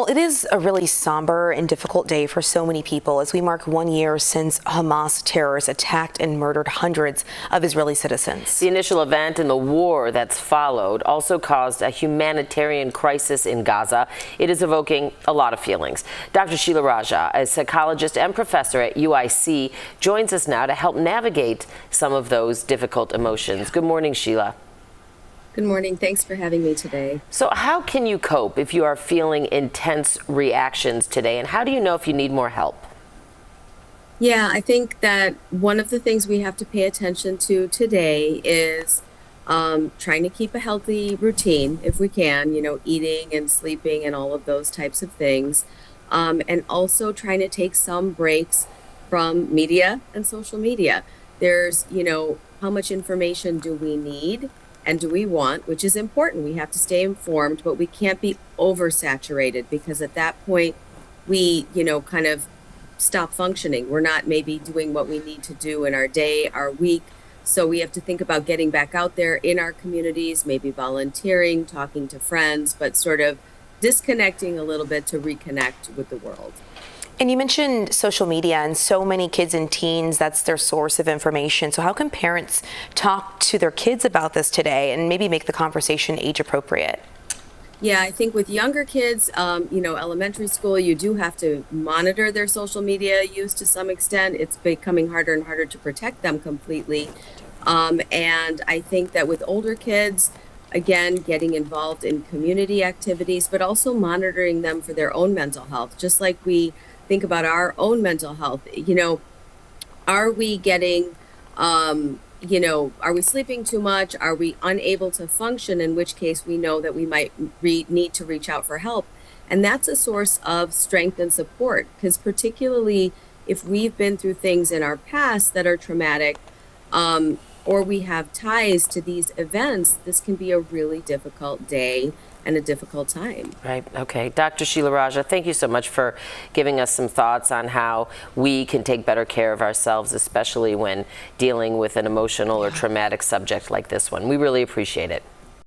It is a really somber and difficult day for so many people as we mark 1 year since Hamas terrorists attacked and murdered hundreds of Israeli citizens. The initial event and the war that's followed also caused a humanitarian crisis in Gaza. It is evoking a lot of feelings. Dr. Sheila Raja, a psychologist and professor at UIC, joins us now to help navigate some of those difficult emotions. Good morning, Sheila. Good morning. Thanks for having me today. So how can you cope if you are feeling intense reactions today, and how do you know if you need more help? Yeah, I think that one of the things we have to pay attention to today is trying to keep a healthy routine if we can, eating and sleeping and all of those types of things. And also trying to take some breaks from media and social media. There's, how much information do we need? And do we want, which is important. We have to stay informed, but we can't be oversaturated because at that point we, kind of stop functioning. We're not maybe doing what we need to do in our day, our week. So we have to think about getting back out there in our communities, maybe volunteering, talking to friends, but sort of disconnecting a little bit to reconnect with the world. And you mentioned social media, and so many kids and teens, that's their source of information. So how can parents talk to their kids about this today and maybe make the conversation age appropriate? Yeah, I think with younger kids, elementary school, you do have to monitor their social media use to some extent. It's becoming harder and harder to protect them completely. And I think that with older kids, again, getting involved in community activities, but also monitoring them for their own mental health, just like we think about our own mental health. Are we getting, are we sleeping too much? Are we unable to function? In which case we know that we might need to reach out for help. And that's a source of strength and support, because particularly if we've been through things in our past that are traumatic, or we have ties to these events, this can be a really difficult day and a difficult time. Right. Okay. Dr. Sheila Raja, thank you so much for giving us some thoughts on how we can take better care of ourselves, especially when dealing with an emotional or traumatic subject like this one. We really appreciate it.